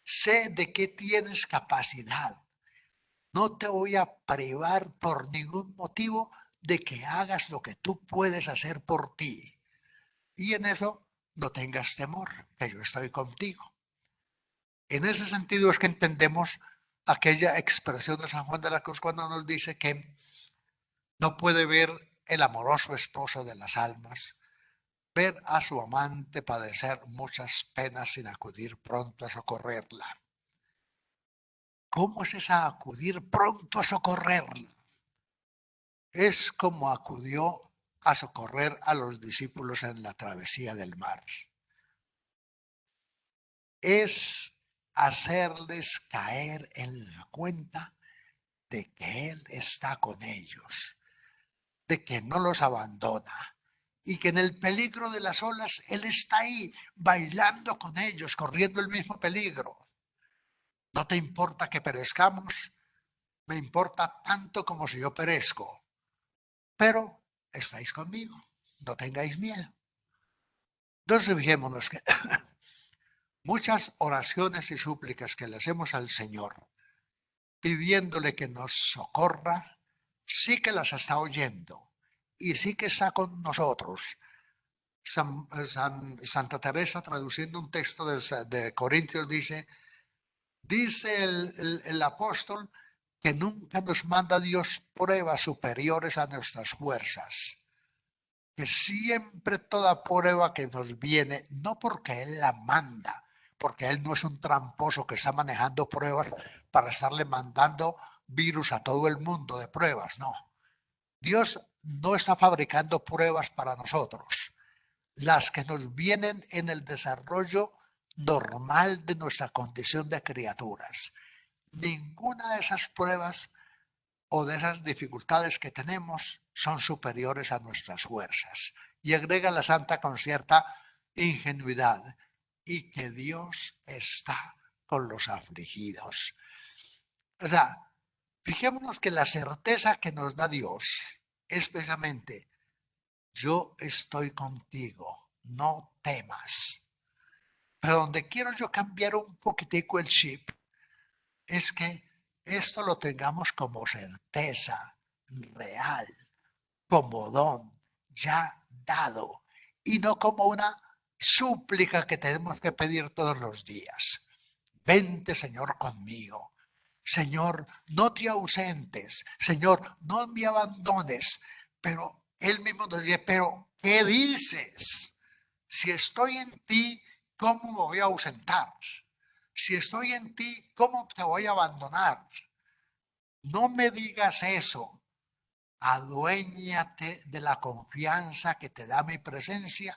sé de qué tienes capacidad. No te voy a privar por ningún motivo de que hagas lo que tú puedes hacer por ti. Y en eso no tengas temor, que yo estoy contigo. En ese sentido es que entendemos aquella expresión de San Juan de la Cruz cuando nos dice que no puede ver el amoroso esposo de las almas, ver a su amante padecer muchas penas sin acudir pronto a socorrerla. ¿Cómo es esa acudir pronto a socorrerla? Es como acudió a socorrer a los discípulos en la travesía del mar. Es hacerles caer en la cuenta de que Él está con ellos, de que no los abandona y que en el peligro de las olas Él está ahí bailando con ellos, corriendo el mismo peligro. No te importa que perezcamos, me importa tanto como si yo perezco, pero estáis conmigo, no tengáis miedo. Entonces fijémonos que muchas oraciones y súplicas que le hacemos al Señor pidiéndole que nos socorra, sí que las está oyendo y sí que está con nosotros. Santa Teresa, traduciendo un texto de Corintios, dice el apóstol que nunca nos manda Dios pruebas superiores a nuestras fuerzas, que siempre toda prueba que nos viene, no porque Él la manda, porque Él no es un tramposo que está manejando pruebas para estarle mandando virus a todo el mundo de pruebas, no. Dios no está fabricando pruebas para nosotros. Las que nos vienen en el desarrollo normal de nuestra condición de criaturas. Ninguna de esas pruebas o de esas dificultades que tenemos son superiores a nuestras fuerzas. Y agrega la santa con cierta ingenuidad, y que Dios está con los afligidos. O sea, fijémonos que la certeza que nos da Dios es precisamente, yo estoy contigo, no temas. Pero donde quiero yo cambiar un poquitico el chip es que esto lo tengamos como certeza real, como don ya dado y no como una súplica que tenemos que pedir todos los días. Vente, Señor, conmigo. Señor, no te ausentes. Señor, no me abandones. Pero Él mismo nos dice, pero ¿qué dices? Si estoy en ti, ¿cómo me voy a ausentar? Si estoy en ti, ¿cómo te voy a abandonar? No me digas eso. Aduéñate de la confianza que te da mi presencia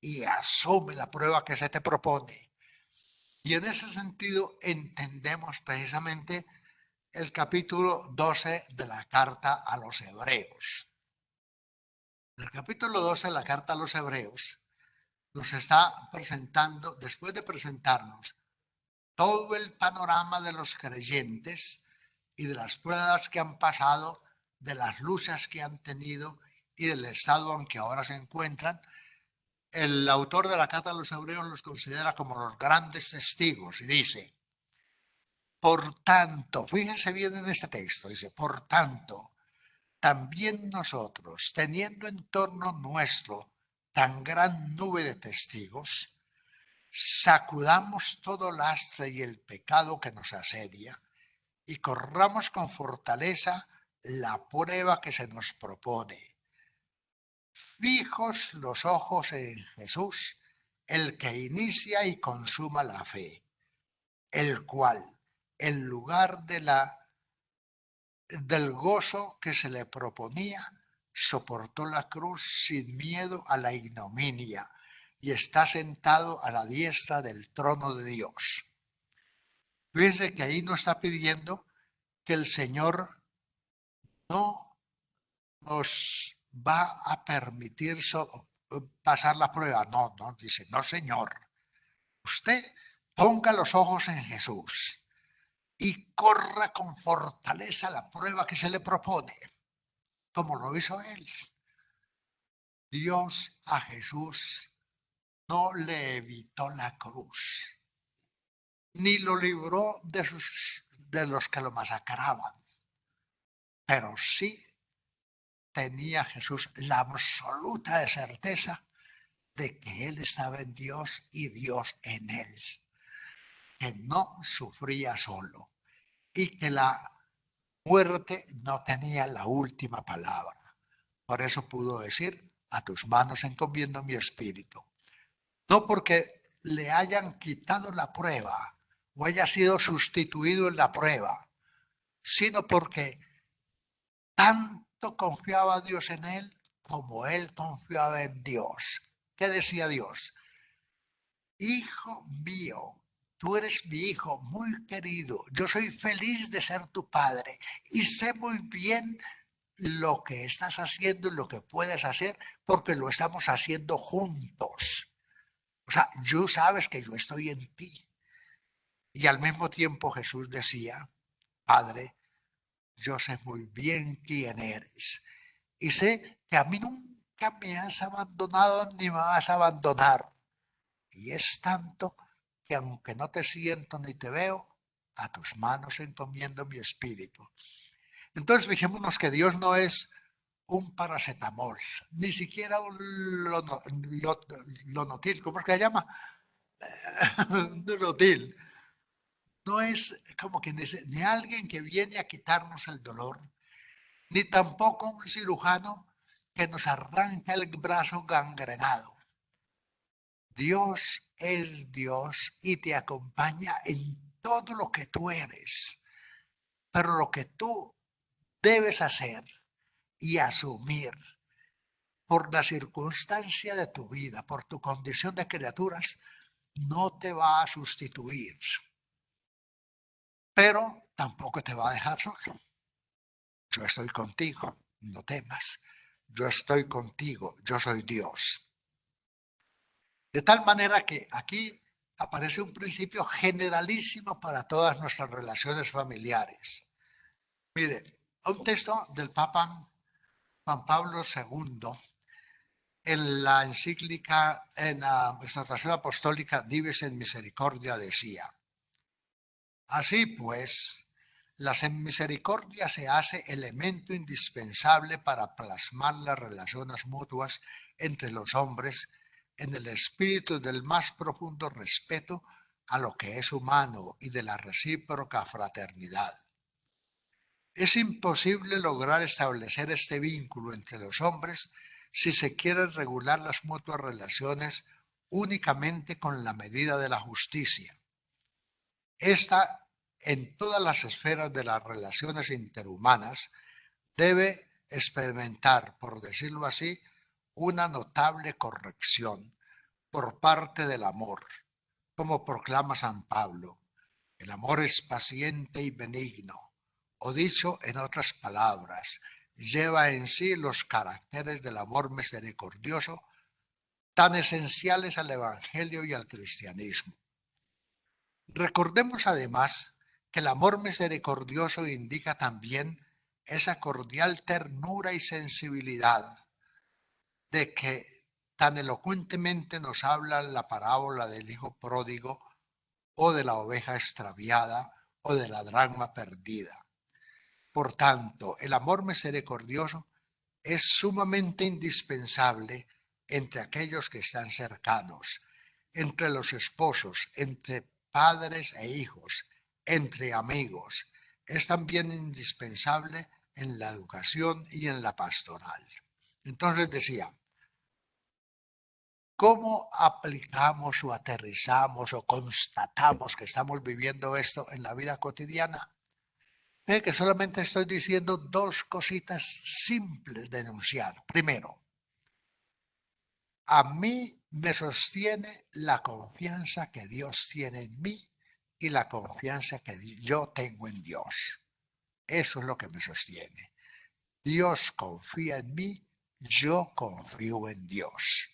y asume la prueba que se te propone. Y en ese sentido entendemos precisamente el capítulo 12 de la carta a los Hebreos. El capítulo 12 de la carta a los Hebreos nos está presentando, después de presentarnos todo el panorama de los creyentes y de las pruebas que han pasado, de las luchas que han tenido y del estado en que ahora se encuentran, el autor de la carta a los Hebreos los considera como los grandes testigos y dice, por tanto, fíjense bien en este texto, dice, por tanto, también nosotros, teniendo en torno nuestro tan gran nube de testigos, sacudamos todo lastre y el pecado que nos asedia y corramos con fortaleza la prueba que se nos propone. Fijos los ojos en Jesús, el que inicia y consuma la fe, el cual, en lugar del gozo que se le proponía, soportó la cruz sin miedo a la ignominia y está sentado a la diestra del trono de Dios. Fíjense que ahí no está pidiendo que el Señor no nos va a permitir pasar la prueba. No, no, dice, no, Señor. Usted ponga los ojos en Jesús y corra con fortaleza la prueba que se le propone, como lo hizo él. Dios a Jesús no le evitó la cruz, ni lo libró de los que lo masacraban, pero sí tenía Jesús la absoluta certeza de que él estaba en Dios y Dios en él, que no sufría solo y que la muerte no tenía la última palabra. Por eso pudo decir, a tus manos encomiendo mi espíritu. No porque le hayan quitado la prueba o haya sido sustituido en la prueba, sino porque tanto confiaba Dios en él como él confiaba en Dios. ¿Qué decía Dios? Hijo mío, tú eres mi hijo muy querido. Yo soy feliz de ser tu padre y sé muy bien lo que estás haciendo y lo que puedes hacer porque lo estamos haciendo juntos. O sea, tú sabes que yo estoy en ti. Y al mismo tiempo Jesús decía, Padre, yo sé muy bien quién eres y sé que a mí nunca me has abandonado ni me vas a abandonar. Y es tanto que aunque no te siento ni te veo, a tus manos encomiendo mi espíritu. Entonces fijémonos que Dios no es un paracetamol, ni siquiera un lonotil, ¿cómo es que se llama? Un lonotil. No es como que ni alguien que viene a quitarnos el dolor, ni tampoco un cirujano que nos arranca el brazo gangrenado. Dios es Dios y te acompaña en todo lo que tú eres. Pero lo que tú debes hacer y asumir por la circunstancia de tu vida, por tu condición de criaturas, no te va a sustituir. Pero tampoco te va a dejar solo. Yo estoy contigo, no temas. Yo estoy contigo, yo soy Dios. De tal manera que aquí aparece un principio generalísimo para todas nuestras relaciones familiares. Mire, un texto del Papa Juan Pablo II en la encíclica, en la exhortación apostólica Dives en Misericordia decía, así pues, la misericordia se hace elemento indispensable para plasmar las relaciones mutuas entre los hombres en el espíritu del más profundo respeto a lo que es humano y de la recíproca fraternidad. Es imposible lograr establecer este vínculo entre los hombres si se quiere regular las mutuas relaciones únicamente con la medida de la justicia. Esta, en todas las esferas de las relaciones interhumanas, debe experimentar, por decirlo así, una notable corrección por parte del amor, como proclama San Pablo. El amor es paciente y benigno, o dicho en otras palabras, lleva en sí los caracteres del amor misericordioso tan esenciales al Evangelio y al cristianismo. Recordemos además que el amor misericordioso indica también esa cordial ternura y sensibilidad de que tan elocuentemente nos habla la parábola del hijo pródigo o de la oveja extraviada o de la dracma perdida. Por tanto, el amor misericordioso es sumamente indispensable entre aquellos que están cercanos, entre los esposos, entre padres e hijos, entre amigos. Es también indispensable en la educación y en la pastoral. Entonces decía, ¿cómo aplicamos o aterrizamos o constatamos que estamos viviendo esto en la vida cotidiana? Que solamente estoy diciendo dos cositas simples de enunciar. Primero, A mí me sostiene la confianza que Dios tiene en mí y la confianza que yo tengo en Dios. Eso es lo que me sostiene. Dios confía en mí, yo confío en Dios.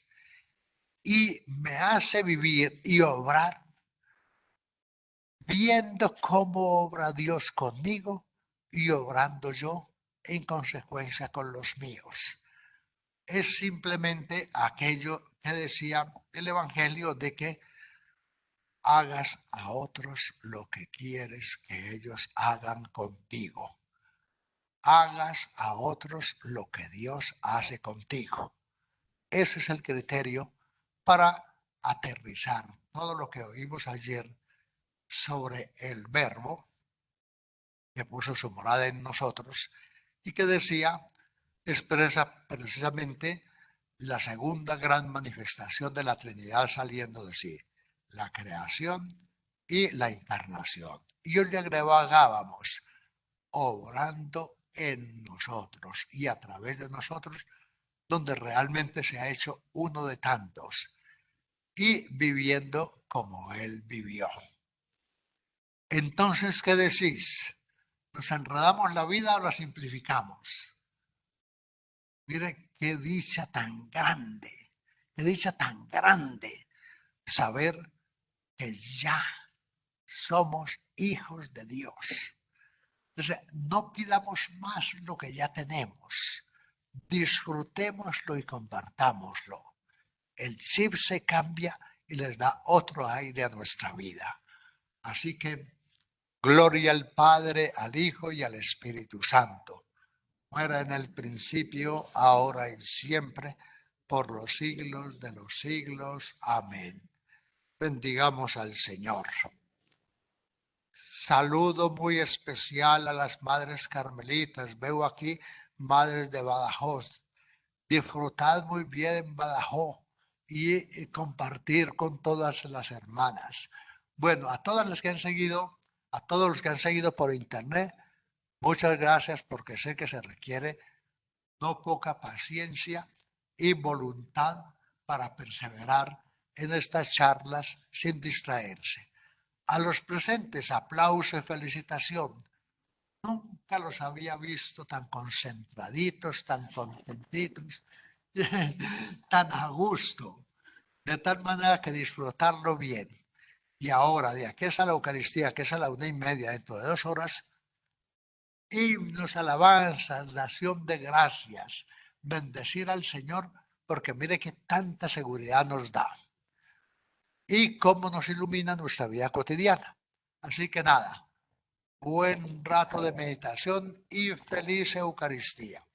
Y me hace vivir y obrar viendo cómo obra Dios conmigo y obrando yo en consecuencia con los míos. Es simplemente aquello que decía el Evangelio de que hagas a otros lo que quieres que ellos hagan contigo. Hagas a otros lo que Dios hace contigo. Ese es el criterio para aterrizar todo lo que oímos ayer sobre el verbo que puso su morada en nosotros y que decía, expresa precisamente la segunda gran manifestación de la Trinidad saliendo de sí, la creación y la encarnación. Y hoy le agregábamos, obrando en nosotros y a través de nosotros, donde realmente se ha hecho uno de tantos y viviendo como Él vivió. Entonces, ¿qué decís? ¿Nos enredamos la vida o la simplificamos? Mire qué dicha tan grande, qué dicha tan grande saber que ya somos hijos de Dios. Entonces, no pidamos más lo que ya tenemos. Disfrutémoslo y compartámoslo. El chip se cambia y les da otro aire a nuestra vida. Así que gloria al Padre, al Hijo y al Espíritu Santo. Muera en el principio, ahora y siempre, por los siglos de los siglos. Amén. Bendigamos al Señor. Saludo muy especial a las madres carmelitas. Veo aquí madres de Badajoz. Disfrutad muy bien en Badajoz y compartir con todas las hermanas. Bueno, a todas las que han seguido, a todos los que han seguido por internet, muchas gracias porque sé que se requiere no poca paciencia y voluntad para perseverar en estas charlas sin distraerse. A los presentes, aplauso y felicitación. Nunca los había visto tan concentraditos, tan contentitos, tan a gusto, de tal manera que disfrutarlo bien. Y ahora, de aquí a la Eucaristía, que es a la 1:30, dentro de 2 horas, himnos, alabanzas, nación de gracias, bendecir al Señor, porque mire que tanta seguridad nos da y cómo nos ilumina nuestra vida cotidiana. Así que nada, buen rato de meditación y feliz Eucaristía.